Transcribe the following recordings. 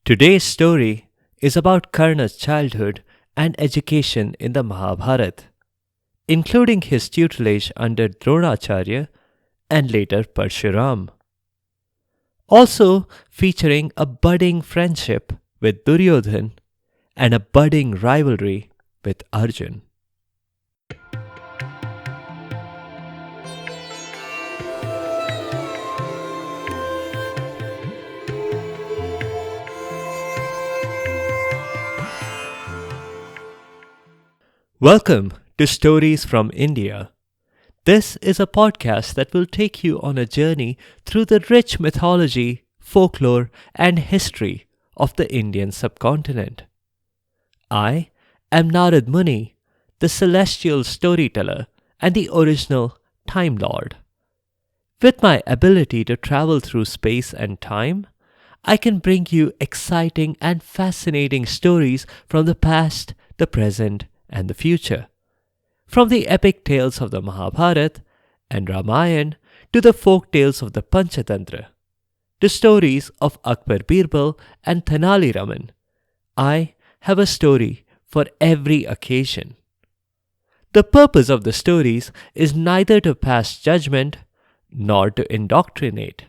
Today's story is about Karna's childhood and education in the Mahabharata, including his tutelage under Dronacharya and later Parshuram. Also featuring a budding friendship with Duryodhan and a budding rivalry with Arjun. Welcome to Stories from India. This is a podcast that will take you on a journey through the rich mythology, folklore, and history of the Indian subcontinent. I am Narad Muni, the celestial storyteller and the original Time Lord. With my ability to travel through space and time, I can bring you exciting and fascinating stories from the past, the present, and the future. From the epic tales of the Mahabharata and Ramayana to the folk tales of the Panchatantra, to stories of Akbar Birbal and Thanali Raman, I have a story for every occasion. The purpose of the stories is neither to pass judgment nor to indoctrinate.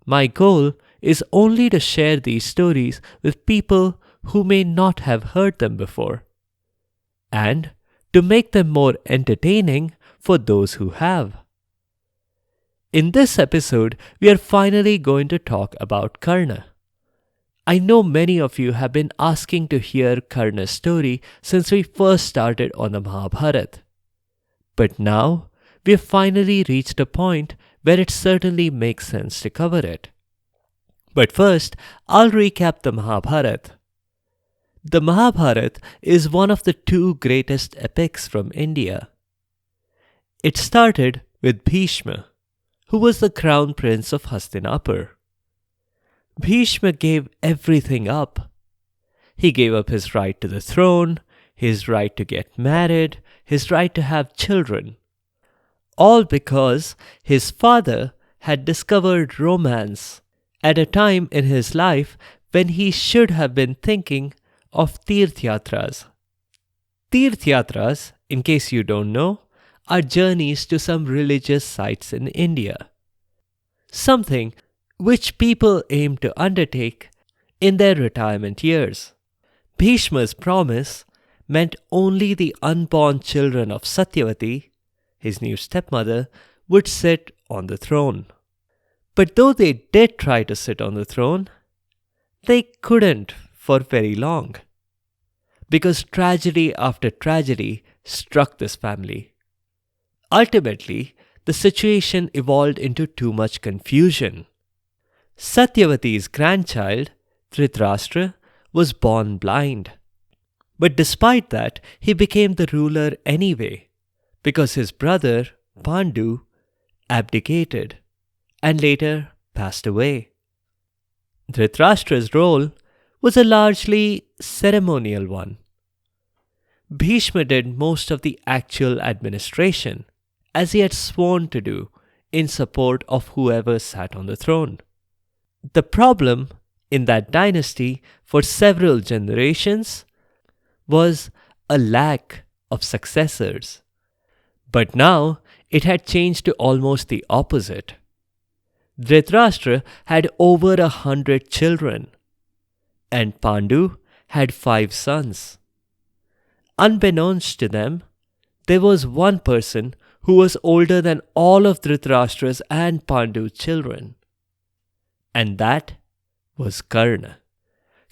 My goal is only to share these stories with people who may not have heard them before, and to make them more entertaining for those who have. In this episode, we are finally going to talk about Karna. I know many of you have been asking to hear Karna's story since we first started on the Mahabharata. But now, we have finally reached a point where it certainly makes sense to cover it. But first, I'll recap the Mahabharata. The Mahabharata is one of the two greatest epics from India. It started with Bhishma, who was the crown prince of Hastinapur. Bhishma gave everything up. He gave up his right to the throne, his right to get married, his right to have children. All because his father had discovered romance at a time in his life when he should have been thinking of Tirthyatras. Tirthyatras, in case you don't know, are journeys to some religious sites in India. Something which people aim to undertake in their retirement years. Bhishma's promise meant only the unborn children of Satyavati, his new stepmother, would sit on the throne. But though they did try to sit on the throne, they couldn't for very long, because tragedy after tragedy struck this family. Ultimately, the situation evolved into too much confusion. Satyavati's grandchild, Dhritarashtra, was born blind. But despite that, he became the ruler anyway, because his brother, Pandu, abdicated and later passed away. Dhritarashtra's role was a largely ceremonial one. Bhishma did most of the actual administration, as he had sworn to do, in support of whoever sat on the throne. The problem in that dynasty for several generations was a lack of successors. But now it had changed to almost the opposite. Dhritarashtra had over 100 children, and Pandu had 5 sons. Unbeknownst to them, there was one person who was older than all of Dhritarashtra's and Pandu's children. And that was Karna.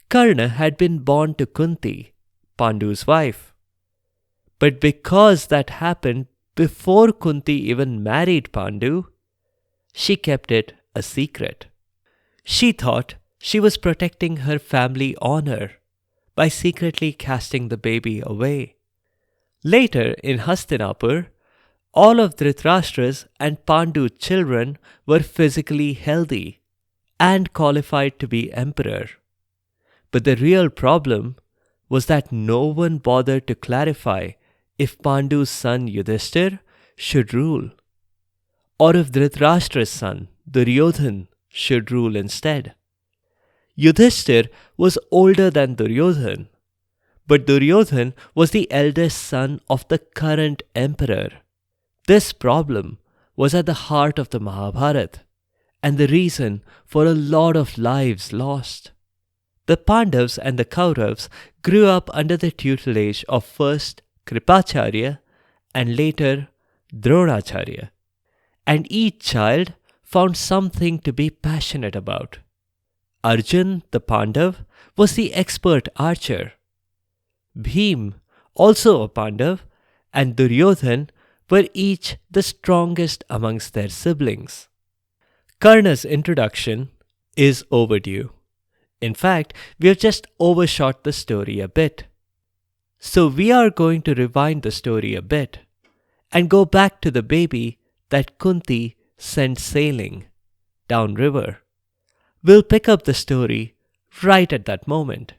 Karna had been born to Kunti, Pandu's wife. But because that happened before Kunti even married Pandu, she kept it a secret. She thought she was protecting her family honor by secretly casting the baby away. Later in Hastinapur, all of Dhritarashtra's and Pandu's children were physically healthy and qualified to be emperor. But the real problem was that no one bothered to clarify if Pandu's son Yudhishthir should rule, or if Dhritarashtra's son Duryodhan should rule instead. Yudhishthir was older than Duryodhan, but Duryodhan was the eldest son of the current emperor. This problem was at the heart of the Mahabharata and the reason for a lot of lives lost. The Pandavas and the Kauravas grew up under the tutelage of first Kripacharya and later Dronacharya, and each child found something to be passionate about. Arjun, the Pandav, was the expert archer. Bhim, also a Pandav, and Duryodhan were each the strongest amongst their siblings. Karna's introduction is overdue. In fact, we have just overshot the story a bit. So we are going to rewind the story a bit and go back to the baby that Kunti sent sailing downriver. We'll pick up the story right at that moment.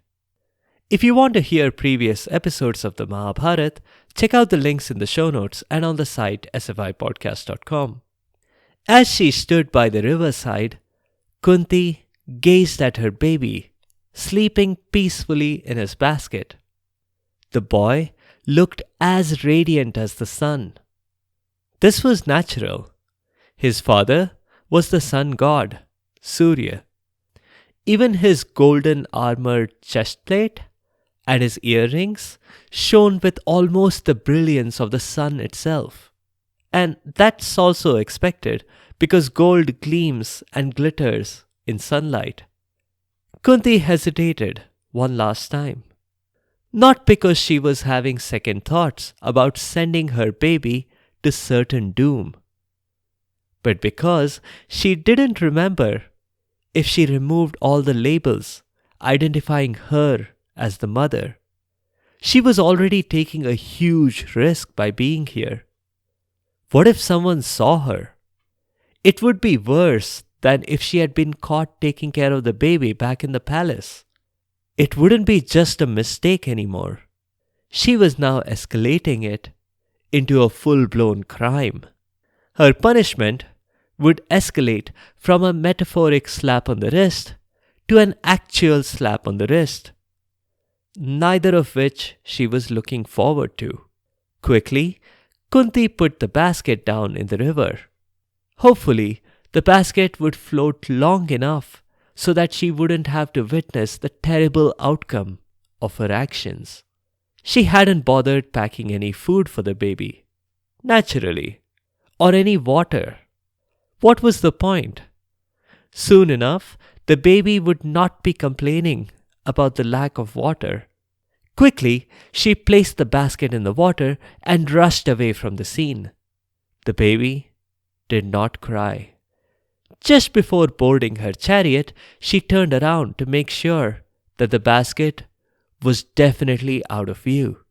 If you want to hear previous episodes of the Mahabharat, check out the links in the show notes and on the site sfipodcast.com. As she stood by the riverside, Kunti gazed at her baby, sleeping peacefully in his basket. The boy looked as radiant as the sun. This was natural. His father was the sun god, Surya. Even his golden armored chestplate and his earrings shone with almost the brilliance of the sun itself. And that's also expected because gold gleams and glitters in sunlight. Kunti hesitated one last time. Not because she was having second thoughts about sending her baby to certain doom, but because she didn't remember if she removed all the labels identifying her as the mother. She was already taking a huge risk by being here. What if someone saw her? It would be worse than if she had been caught taking care of the baby back in the palace. It wouldn't be just a mistake anymore. She was now escalating it into a full-blown crime. Her punishment would escalate from a metaphoric slap on the wrist to an actual slap on the wrist, neither of which she was looking forward to. Quickly, Kunti put the basket down in the river. Hopefully, the basket would float long enough so that she wouldn't have to witness the terrible outcome of her actions. She hadn't bothered packing any food for the baby, naturally, or any water. What was the point? Soon enough, the baby would not be complaining about the lack of water. Quickly, she placed the basket in the water and rushed away from the scene. The baby did not cry. Just before boarding her chariot, she turned around to make sure that the basket was definitely out of view.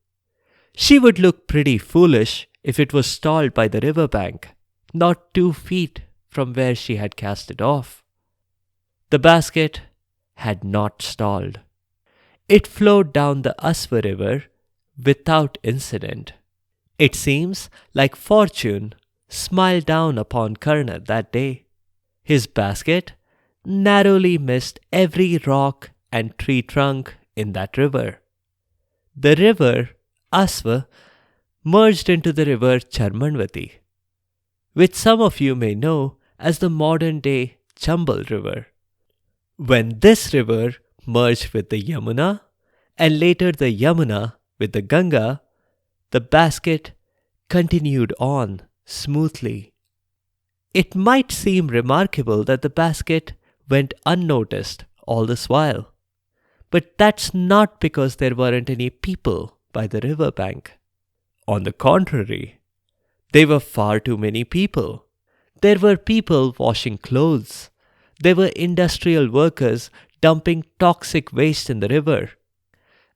She would look pretty foolish if it was stalled by the riverbank, not 2 feet from where she had cast it off. The basket had not stalled. It flowed down the Asva river without incident. It seems like fortune smiled down upon Karna that day. His basket narrowly missed every rock and tree trunk in that river. The river Asva merged into the river Charmanvati, which some of you may know as the modern-day Chambal River. When this river merged with the Yamuna and later the Yamuna with the Ganga, the basket continued on smoothly. It might seem remarkable that the basket went unnoticed all this while, but that's not because there weren't any people by the river bank. On the contrary, there were far too many people. There were people washing clothes. There were industrial workers dumping toxic waste in the river.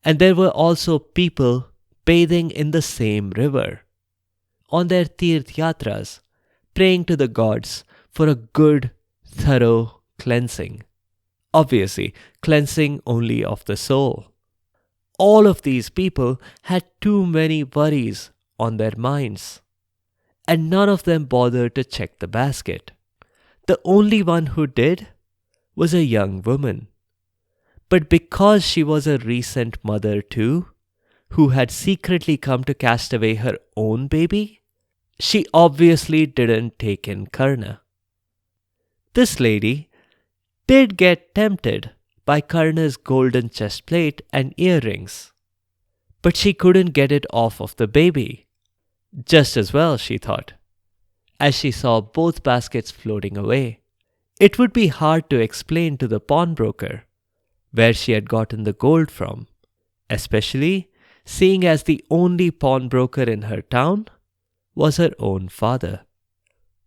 And there were also people bathing in the same river, on their Tirth Yatras, praying to the gods for a good, thorough cleansing. Obviously, cleansing only of the soul. All of these people had too many worries on their minds, and none of them bothered to check the basket. The only one who did was a young woman. But because she was a recent mother too, who had secretly come to cast away her own baby, she obviously didn't take in Karna. This lady did get tempted by Karna's golden chest plate and earrings, but she couldn't get it off of the baby. Just as well, she thought, as she saw both baskets floating away. It would be hard to explain to the pawnbroker where she had gotten the gold from, especially seeing as the only pawnbroker in her town was her own father.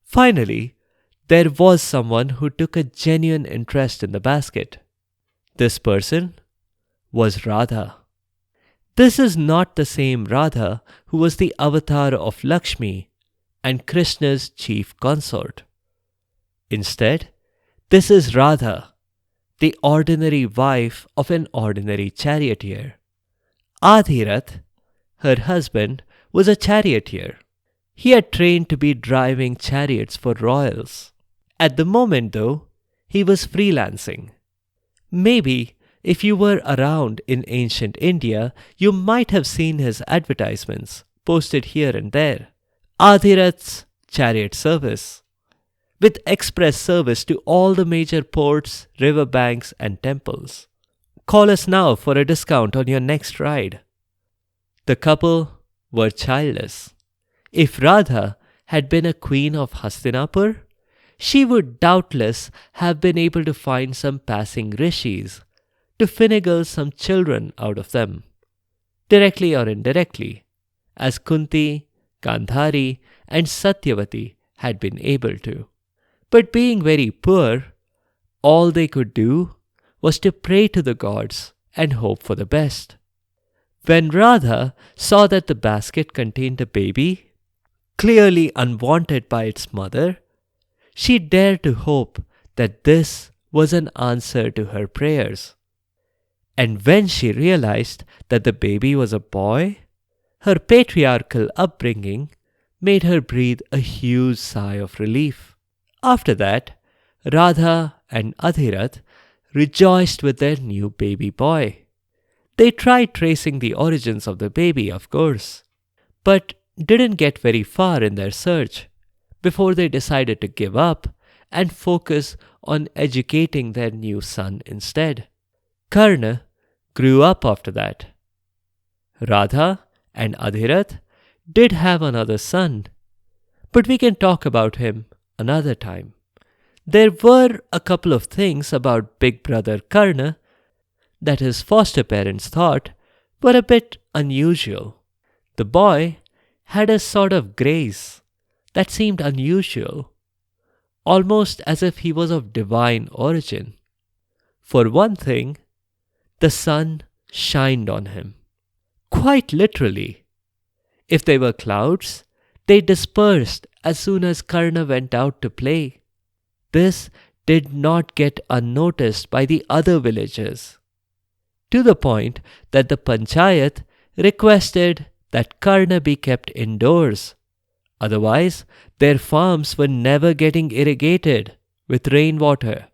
Finally, there was someone who took a genuine interest in the basket. This person was Radha. This is not the same Radha who was the avatar of Lakshmi and Krishna's chief consort. Instead, this is Radha, the ordinary wife of an ordinary charioteer. Adhirath, her husband, was a charioteer. He had trained to be driving chariots for royals. At the moment, though, he was freelancing. Maybe if you were around in ancient India, you might have seen his advertisements posted here and there. Adhirath's chariot service, with express service to all the major ports, river banks, and temples. Call us now for a discount on your next ride. The couple were childless. If Radha had been a queen of Hastinapur, she would doubtless have been able to find some passing rishis to finagle some children out of them, directly or indirectly, as Kunti, Gandhari, and Satyavati had been able to. But being very poor, all they could do was to pray to the gods and hope for the best. When Radha saw that the basket contained a baby, clearly unwanted by its mother, she dared to hope that this was an answer to her prayers. And when she realized that the baby was a boy, her patriarchal upbringing made her breathe a huge sigh of relief. After that, Radha and Adhirath rejoiced with their new baby boy. They tried tracing the origins of the baby, of course, but didn't get very far in their search before they decided to give up and focus on educating their new son instead. Karna grew up after that. Radha and Adhirath did have another son, but we can talk about him another time. There were a couple of things about big brother Karna that his foster parents thought were a bit unusual. The boy had a sort of grace that seemed unusual, almost as if he was of divine origin. For one thing, the sun shined on him. Quite literally. If they were clouds, they dispersed as soon as Karna went out to play. This did not get unnoticed by the other villagers, to the point that the panchayat requested that Karna be kept indoors. Otherwise, their farms were never getting irrigated with rainwater.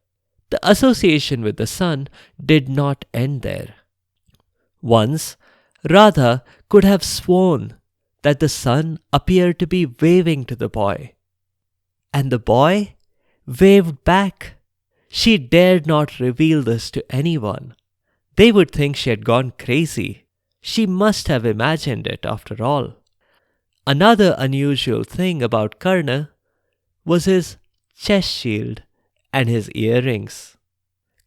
The association with the sun did not end there. Once, Radha could have sworn that the sun appeared to be waving to the boy, and the boy waved back. She dared not reveal this to anyone. They would think she had gone crazy. She must have imagined it after all. Another unusual thing about Karna was his chest shield and his earrings.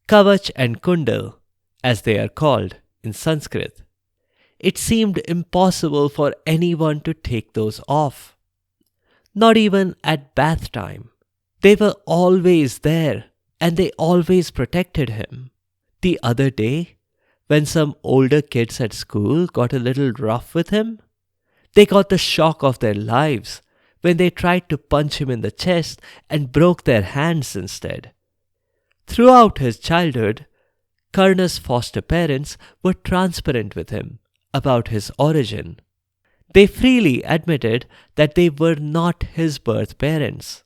Kavach and Kundal, as they are called in Sanskrit. It seemed impossible for anyone to take those off. Not even at bath time. They were always there and they always protected him. The other day, when some older kids at school got a little rough with him, they got the shock of their lives when they tried to punch him in the chest and broke their hands instead. Throughout his childhood, Karna's foster parents were transparent with him about his origin. They freely admitted that they were not his birth parents.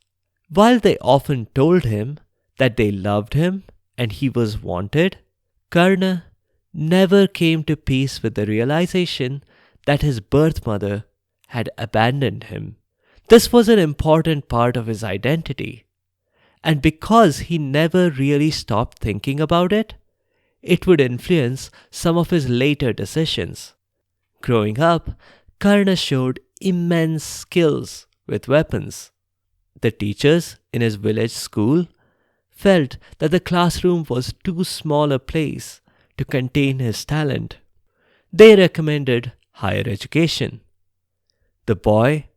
While they often told him that they loved him and he was wanted, Karna never came to peace with the realization that his birth mother had abandoned him. This was an important part of his identity, and because he never really stopped thinking about it, it would influence some of his later decisions. Growing up, Karna showed immense skills with weapons. The teachers in his village school felt that the classroom was too small a place to contain his talent. They recommended higher education. The boy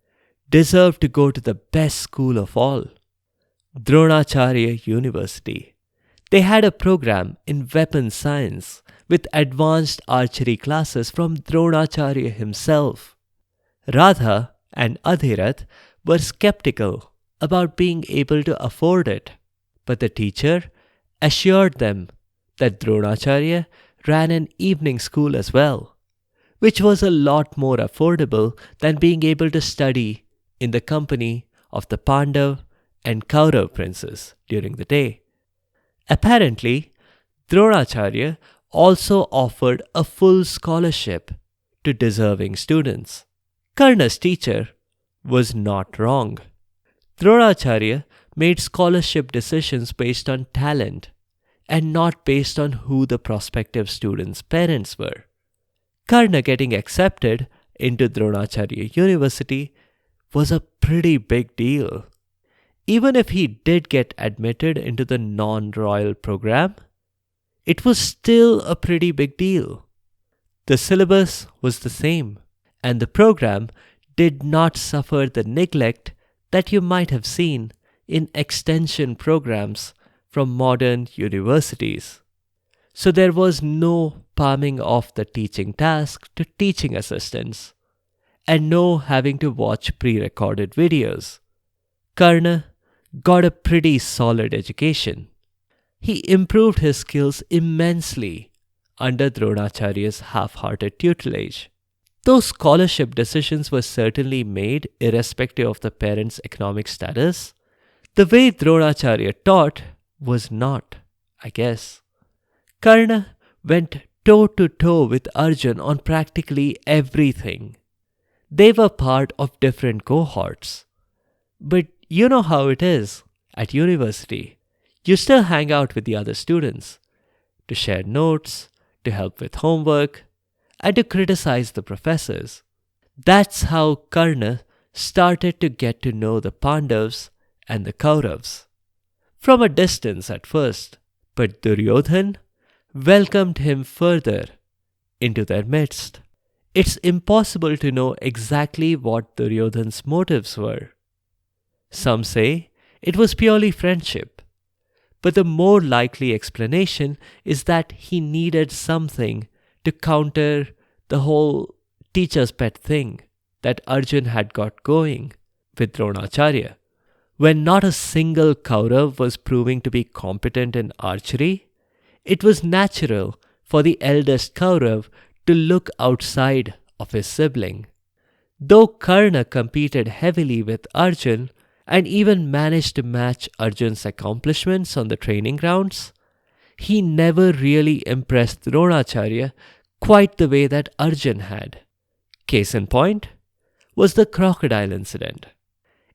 deserved to go to the best school of all, Dronacharya University. They had a program in weapons science with advanced archery classes from Dronacharya himself. Radha and Adhirath were skeptical about being able to afford it, but the teacher assured them that Dronacharya ran an evening school as well, which was a lot more affordable than being able to study in the company of the Pandav and Kaurav princes during the day. Apparently, Dronacharya also offered a full scholarship to deserving students. Karna's teacher was not wrong. Dronacharya made scholarship decisions based on talent and not based on who the prospective students' parents were. Karna getting accepted into Dronacharya University was a pretty big deal. Even if he did get admitted into the non-royal program, it was still a pretty big deal. The syllabus was the same, and the program did not suffer the neglect that you might have seen in extension programs from modern universities. So there was no palming off the teaching task to teaching assistants, and no having to watch pre-recorded videos. Karna got a pretty solid education. He improved his skills immensely under Dronacharya's half-hearted tutelage. Though scholarship decisions were certainly made irrespective of the parents' economic status, the way Dronacharya taught was not, I guess. Karna went toe-to-toe with Arjun on practically everything. They were part of different cohorts. But you know how it is at university. You still hang out with the other students to share notes, to help with homework, and to criticize the professors. That's how Karna started to get to know the Pandavas and the Kauravas. From a distance at first, but Duryodhan welcomed him further into their midst. It's impossible to know exactly what Duryodhan's motives were. Some say it was purely friendship, but the more likely explanation is that he needed something to counter the whole teacher's pet thing that Arjun had got going with Dronacharya. When not a single Kaurav was proving to be competent in archery, it was natural for the eldest Kaurav to look outside of his sibling. Though Karna competed heavily with Arjun and even managed to match Arjun's accomplishments on the training grounds, he never really impressed Dronacharya quite the way that Arjun had. Case in point was the crocodile incident.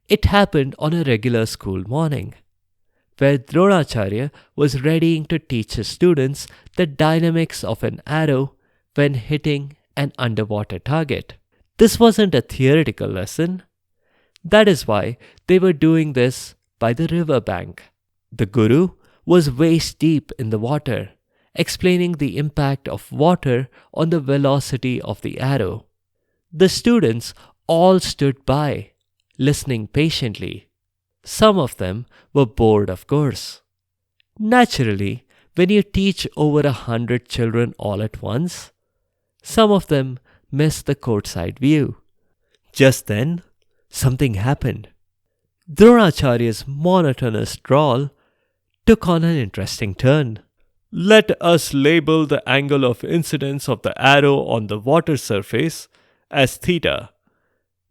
It happened on a regular school morning, where Dronacharya was readying to teach his students the dynamics of an arrow when hitting an underwater target. This wasn't a theoretical lesson. That is why they were doing this by the river bank. The guru was waist deep in the water, explaining the impact of water on the velocity of the arrow. The students all stood by, listening patiently. Some of them were bored, of course. Naturally, when you teach over 100 children all at once, some of them miss the courtside view. Just then, something happened. Dronacharya's monotonous drawl took on an interesting turn. Let us label the angle of incidence of the arrow on the water surface as theta.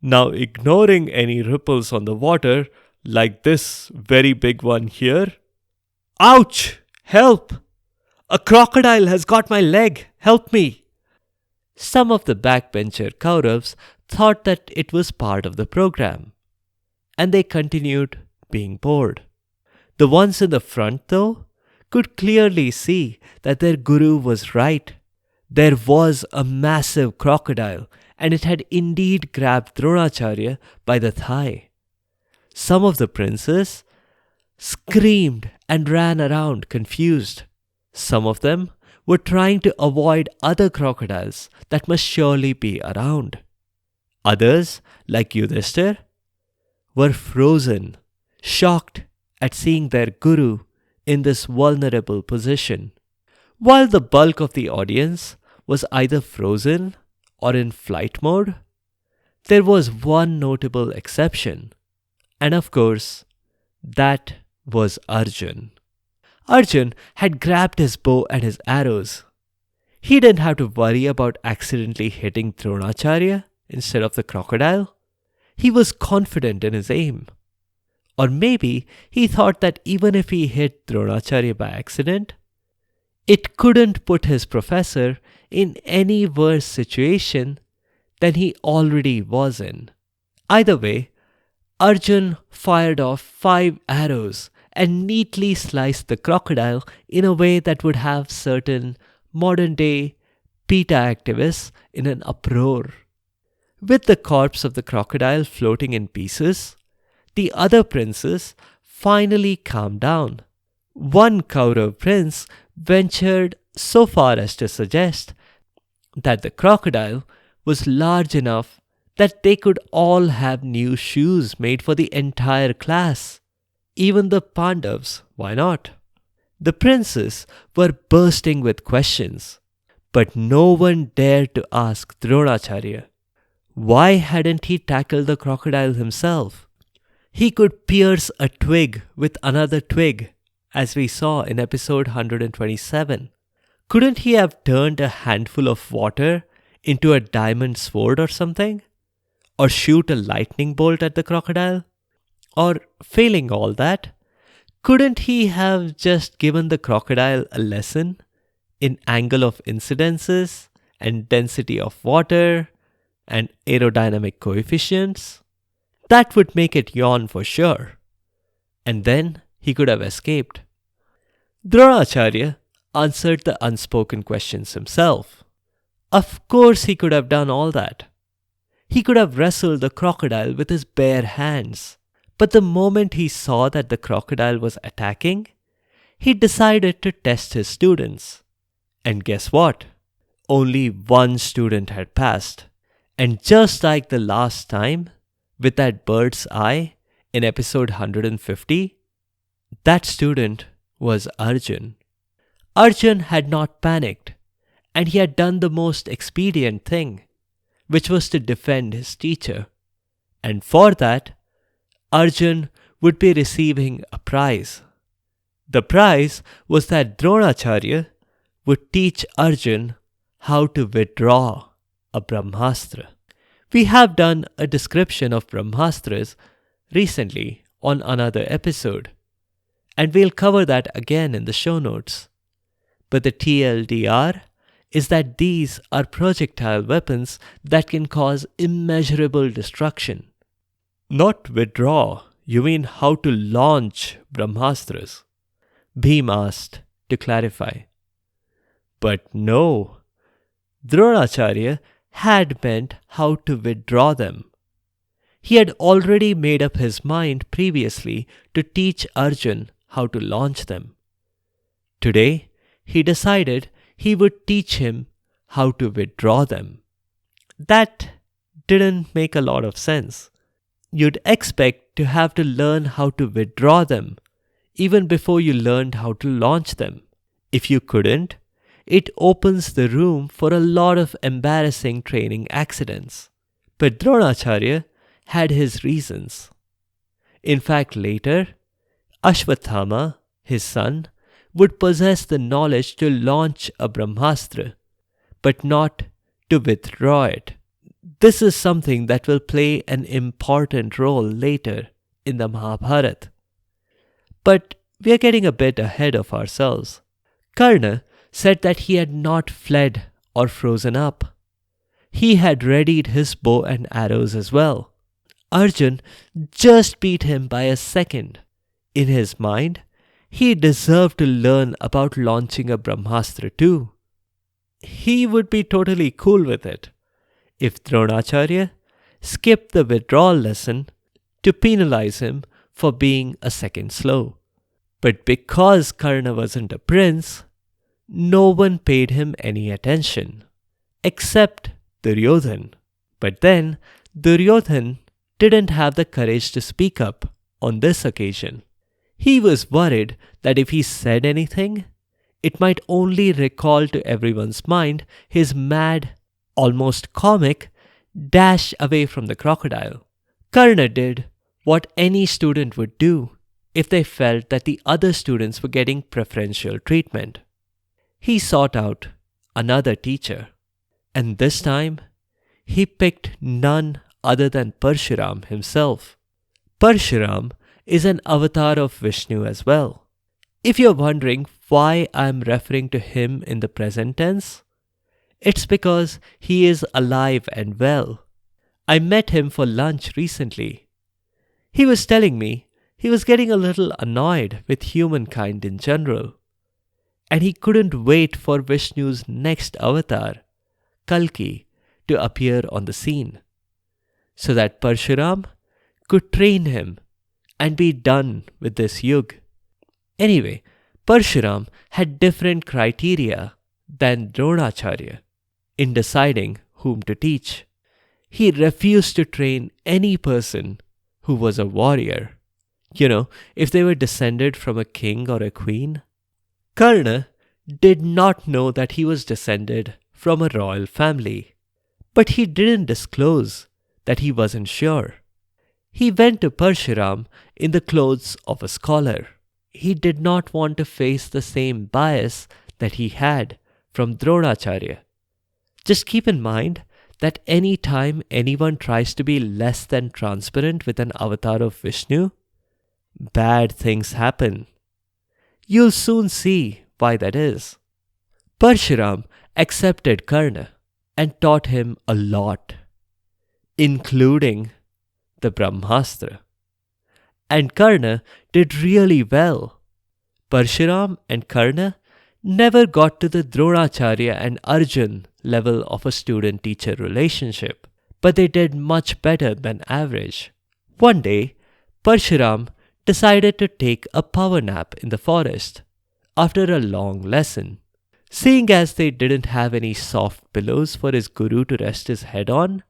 Now, ignoring any ripples on the water, like this very big one here. Ouch! Help! "A crocodile has got my leg! Help me!" Some of the backbencher Kauravas thought that it was part of the program, and they continued being bored. The ones in the front, though, could clearly see that their guru was right. There was a massive crocodile, and it had indeed grabbed Dronacharya by the thigh. Some of the princes screamed and ran around confused. Some of them were trying to avoid other crocodiles that must surely be around. Others, like Yudhishthir, were frozen, shocked at seeing their guru in this vulnerable position, while the bulk of the audience was either frozen or in flight mode. There was one notable exception, and of course, that was Arjun. Arjun had grabbed his bow and his arrows. He didn't have to worry about accidentally hitting Dronacharya instead of the crocodile. He was confident in his aim. Or maybe he thought that even if he hit Dronacharya by accident, it couldn't put his professor in any worse situation than he already was in. Either way, Arjun fired off 5 arrows and neatly sliced the crocodile in a way that would have certain modern-day PETA activists in an uproar. With the corpse of the crocodile floating in pieces, the other princes finally calmed down. One Kaurav prince ventured so far as to suggest that the crocodile was large enough that they could all have new shoes made for the entire class. Even the Pandavas, why not? The princes were bursting with questions, but no one dared to ask Dronacharya. Why hadn't he tackled the crocodile himself? He could pierce a twig with another twig, as we saw in episode 127. Couldn't he have turned a handful of water into a diamond sword or something? Or shoot a lightning bolt at the crocodile? Or, failing all that, couldn't he have just given the crocodile a lesson in angle of incidences and density of water and aerodynamic coefficients? That would make it yawn for sure. And then he could have escaped. Dronacharya answered the unspoken questions himself. Of course he could have done all that. He could have wrestled the crocodile with his bare hands. But the moment he saw that the crocodile was attacking, he decided to test his students. And guess what? Only one student had passed. And just like the last time, with that bird's eye in episode 150, that student was Arjun. Arjun had not panicked, and he had done the most expedient thing, which was to defend his teacher. And for that, Arjun would be receiving a prize. The prize was that Dronacharya would teach Arjun how to withdraw a Brahmastra. We have done a description of Brahmastras recently on another episode, and we'll cover that again in the show notes. But the TLDR is that these are projectile weapons that can cause immeasurable destruction. Not withdraw, you mean how to launch Brahmastras? Bhim asked to clarify. But no, Dronacharya had meant how to withdraw them. He had already made up his mind previously to teach Arjun how to launch them. Today, he decided he would teach him how to withdraw them. That didn't make a lot of sense. You'd expect to have to learn how to withdraw them even before you learned how to launch them. If you couldn't, it opens the room for a lot of embarrassing training accidents. But Dronacharya had his reasons. In fact, later, Ashwathama, his son, would possess the knowledge to launch a Brahmastra, but not to withdraw it. This is something that will play an important role later in the Mahabharata. But we are getting a bit ahead of ourselves. Karna said that he had not fled or frozen up. He had readied his bow and arrows as well. Arjun just beat him by a second. In his mind, he deserved to learn about launching a Brahmastra too. He would be totally cool with it if Dronacharya skipped the withdrawal lesson to penalize him for being a second slow. But because Karna wasn't a prince, no one paid him any attention, except Duryodhan. But then Duryodhan didn't have the courage to speak up on this occasion. He was worried that if he said anything, it might only recall to everyone's mind his mad, almost comic, dash away from the crocodile. Karna did what any student would do if they felt that the other students were getting preferential treatment. He sought out another teacher, and this time he picked none other than Parshuram himself. Parshuram is an avatar of Vishnu as well. If you're wondering why I'm referring to him in the present tense, it's because he is alive and well. I met him for lunch recently. He was telling me he was getting a little annoyed with humankind in general, and he couldn't wait for Vishnu's next avatar, Kalki, to appear on the scene, so that Parshuram could train him and be done with this yug. Anyway, Parshuram had different criteria than Dronacharya in deciding whom to teach. He refused to train any person who was a warrior. If they were descended from a king or a queen. Karna did not know that he was descended from a royal family, but he didn't disclose that he wasn't sure. He went to Parshuram in the clothes of a scholar. He did not want to face the same bias that he had from Dronacharya. Just keep in mind that any time anyone tries to be less than transparent with an avatar of Vishnu, bad things happen. You'll soon see why that is. Parshuram accepted Karna and taught him a lot, including the Brahmastra. And Karna did really well. Parshuram and Karna never got to the Dronacharya and Arjun level of a student-teacher relationship, but they did much better than average. One day, Parshuram decided to take a power nap in the forest after a long lesson. Seeing as they didn't have any soft pillows for his guru to rest his head on,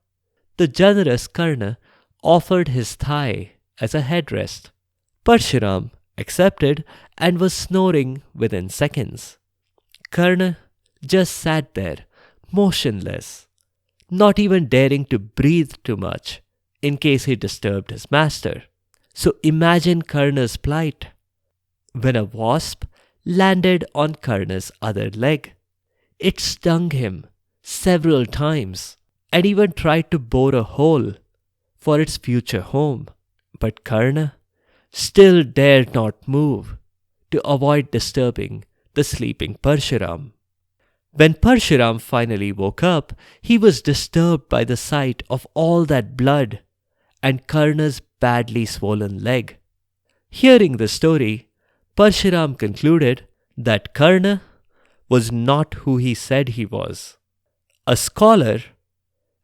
the generous Karna offered his thigh as a headrest. Parshuram accepted and was snoring within seconds. Karna just sat there, motionless, not even daring to breathe too much in case he disturbed his master. So imagine Karna's plight when a wasp landed on Karna's other leg. It stung him several times and even tried to bore a hole for its future home. But Karna still dared not move to avoid disturbing the sleeping Parshuram. When Parshuram finally woke up, he was disturbed by the sight of all that blood and Karna's badly swollen leg. Hearing the story, Parshuram concluded that Karna was not who he said he was. A scholar,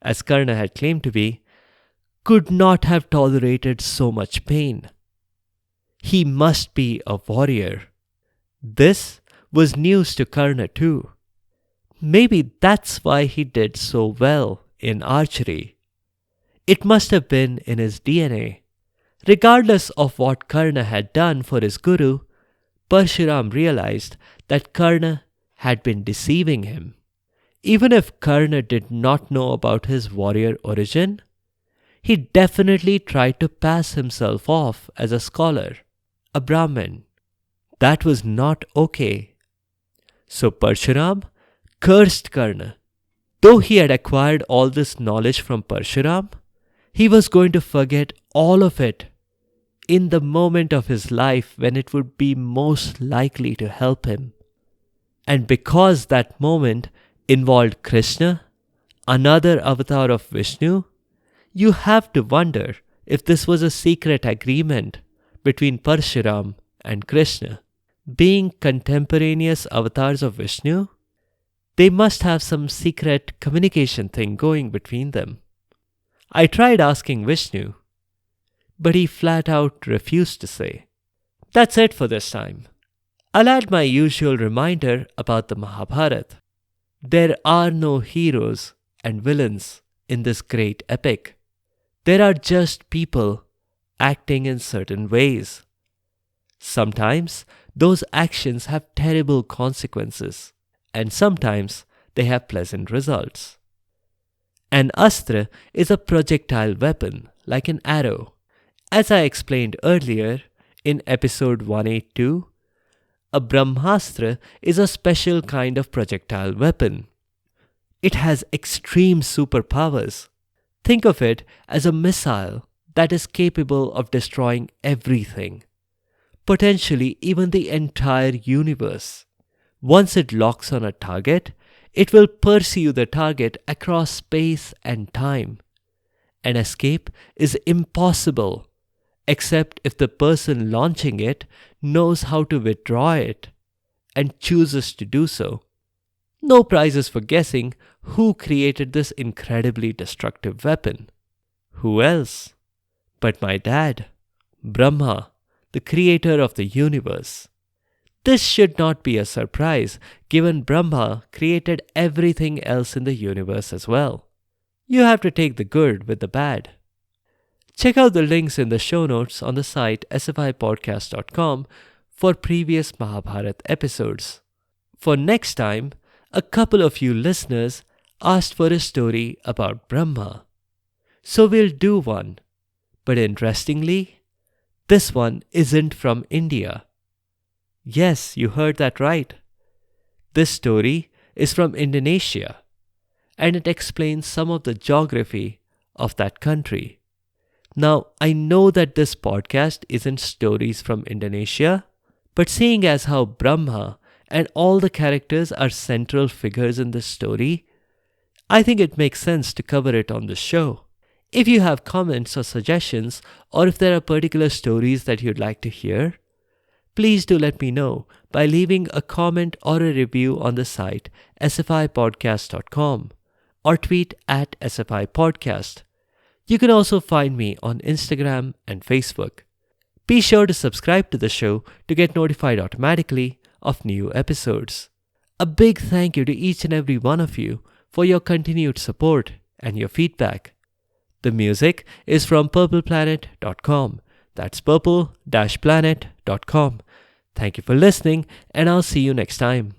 as Karna had claimed to be, could not have tolerated so much pain. He must be a warrior. This was news to Karna too. Maybe that's why he did so well in archery. It must have been in his DNA. Regardless of what Karna had done for his guru, Parshuram realized that Karna had been deceiving him. Even if Karna did not know about his warrior origin, he definitely tried to pass himself off as a scholar, a Brahmin. That was not okay. So Parshuram cursed Karna. Though he had acquired all this knowledge from Parshuram, he was going to forget all of it in the moment of his life when it would be most likely to help him. And because that moment involved Krishna, another avatar of Vishnu, you have to wonder if this was a secret agreement between Parshuram and Krishna. Being contemporaneous avatars of Vishnu, they must have some secret communication thing going between them. I tried asking Vishnu, but he flat out refused to say. That's it for this time. I'll add my usual reminder about the Mahabharata. There are no heroes and villains in this great epic. There are just people acting in certain ways. Sometimes those actions have terrible consequences, and sometimes they have pleasant results. An astra is a projectile weapon, like an arrow. As I explained earlier in episode 182, a Brahmastra is a special kind of projectile weapon. It has extreme superpowers. Think of it as a missile that is capable of destroying everything, potentially even the entire universe. Once it locks on a target, it will pursue the target across space and time. An escape is impossible, except if the person launching it knows how to withdraw it and chooses to do so. No prizes for guessing who created this incredibly destructive weapon. Who else? But my dad, Brahma, the creator of the universe. This should not be a surprise, given Brahma created everything else in the universe as well. You have to take the good with the bad. Check out the links in the show notes on the site sfipodcast.com for previous Mahabharat episodes. For next time, a couple of you listeners asked for a story about Brahma. So we'll do one. But interestingly, this one isn't from India. Yes, you heard that right. This story is from Indonesia, and it explains some of the geography of that country. Now, I know that this podcast isn't stories from Indonesia, but seeing as how Brahma and all the characters are central figures in this story, I think it makes sense to cover it on the show. If you have comments or suggestions, or if there are particular stories that you'd like to hear, please do let me know by leaving a comment or a review on the site sfipodcast.com or tweet at sfipodcast. You can also find me on Instagram and Facebook. Be sure to subscribe to the show to get notified automatically of new episodes. A big thank you to each and every one of you for your continued support and your feedback. The music is from purpleplanet.com. That's purple-planet.com. Thank you for listening, and I'll see you next time.